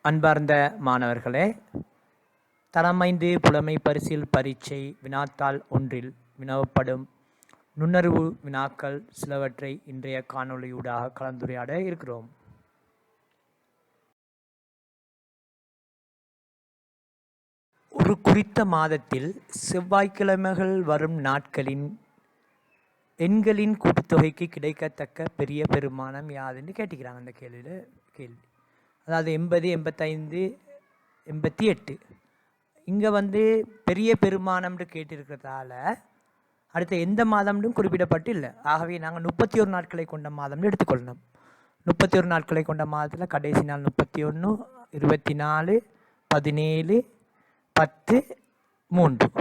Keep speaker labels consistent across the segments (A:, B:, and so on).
A: அன்பார்ந்த மாணவர்களே, தரம் 5 புலமை பரிசில் பரீட்சை வினாத்தாள் ஒன்றில் வினவப்படும் நுண்ணறிவு வினாக்கள் சிலவற்றை இன்றைய காணொளியூடாக கலந்துரையாட இருக்கிறோம். ஒரு குறித்த மாதத்தில் செவ்வாய்க்கிழமைகள் வரும் நாட்களின் எண்களின் கூட்டுத்தொகைக்கு கிடைக்கத்தக்க பெரிய பெருமானம் யாதுன்னு கேட்டுக்கிறாங்க. அந்த கேள்வி அதாவது 80, 85, 88. இங்கே பெரிய பெருமானம்னு கேட்டிருக்கிறதால அடுத்த எந்த மாதம்னு குறிப்பிடப்பட்டு இல்லை. ஆகவே நாங்கள் 31 நாட்களை கொண்ட மாதம்னு எடுத்துக்கொள்ளணும். 31 நாட்களை கொண்ட மாதத்தில் கடைசி நாள் 31, 24, 17, 10, 3.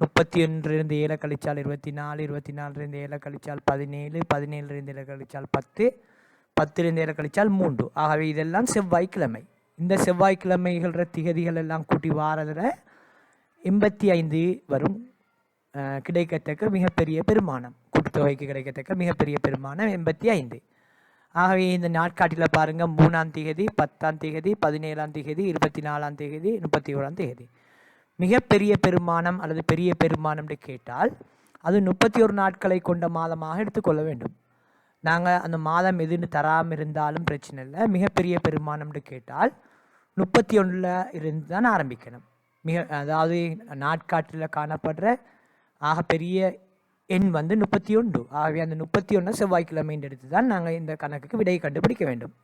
A: 31 7 கழிச்சால் 24, 24 7 கழிச்சால் 17, 17 7 கழிச்சால் 10, 10 7 கழிச்சால் 3. ஆகவே இதெல்லாம் செவ்வாய்க்கிழமை. இந்த செவ்வாய்க்கிழமைகள திகதிகள் எல்லாம் கூட்டி வாரதில் 85 வரும் கிடைக்கத்தக்க மிகப்பெரிய பெருமானம். கூட்டுத்தொகைக்கு கிடைக்கத்தக்க மிகப்பெரிய பெருமானம் 85. ஆகவே இந்த நாட்காட்டில் பாருங்கள், 3ஆம் தேதி, 10ஆம் தேதி, 17ஆம் தேதி, 24ஆம் தேதி, 31ஆம் தேதி. மிகப்பெரிய பெருமானம் அல்லது பெரிய பெருமானம்னு கேட்டால் அது 31 நாட்களை கொண்ட மாதமாக எடுத்துக்கொள்ள வேண்டும். நாங்கள் அந்த மாதம் எதுன்னு தராமல் இருந்தாலும் பிரச்சனை இல்லை. மிகப்பெரிய பெருமானம்னு கேட்டால் 31 இருந்து தான் ஆரம்பிக்கணும். அதாவது நாட்காட்டில் காணப்படுற பெரிய எண் 31. ஆகவே அந்த 31 செவ்வாய்க்கிழமை எடுத்து தான் நாங்கள் இந்த கணக்குக்கு விடையை கண்டுபிடிக்க வேண்டும்.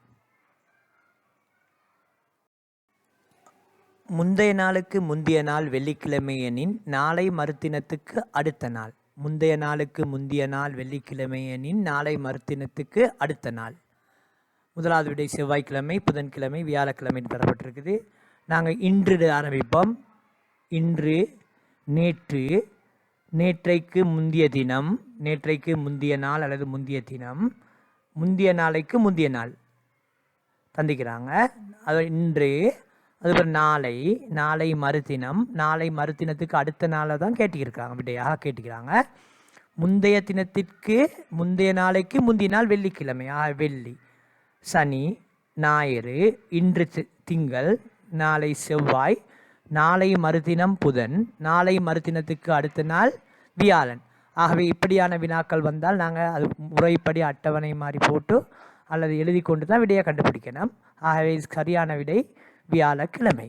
A: முந்தைய நாளுக்கு முந்தைய நாள் வெள்ளிக்கிழமை எனின் நாளை மறுதினத்துக்கு அடுத்த நாள். முந்தைய நாளுக்கு முந்தைய நாள் வெள்ளிக்கிழமை எனின் நாளை மறுதினத்துக்கு அடுத்த நாள். முதலாவது விடை செவ்வாய்க்கிழமை, புதன்கிழமை, வியாழக்கிழமைன்னு பெறப்பட்டிருக்குது. நாங்கள் இன்று ஆரம்பிப்போம். இன்று, நேற்று, நேற்றைக்கு முந்தைய தினம், நேற்றைக்கு முந்தைய நாள் அல்லது முந்தைய தினம், முந்தைய நாளைக்கு முந்தைய நாள் தந்திக்கிறாங்க. அது இன்று, அதுக்கப்புறம் நாளை, நாளை மறுதினம், நாளை மறுதினத்துக்கு அடுத்த நாளை தான் கேட்டுக்கிறாங்க, விடையாக கேட்டுக்கிறாங்க. முந்தைய தினத்திற்கு முந்தைய நாளைக்கு முந்தைய நாள் வெள்ளிக்கிழமை, வெள்ளி, சனி, ஞாயிறு, இன்று திங்கள், நாளை செவ்வாய், நாளை மறுதினம் புதன், நாளை மறுதினத்துக்கு அடுத்த நாள் வியாழன். ஆகவே இப்படியான வினாக்கள் வந்தால் நாங்கள் அது முறைப்படி அட்டவணை மாதிரி போட்டு அல்லது எழுதி கொண்டு தான் விடையை கண்டுபிடிக்கணும். ஆகவே சரியான விடை வியாழக்கிழமை.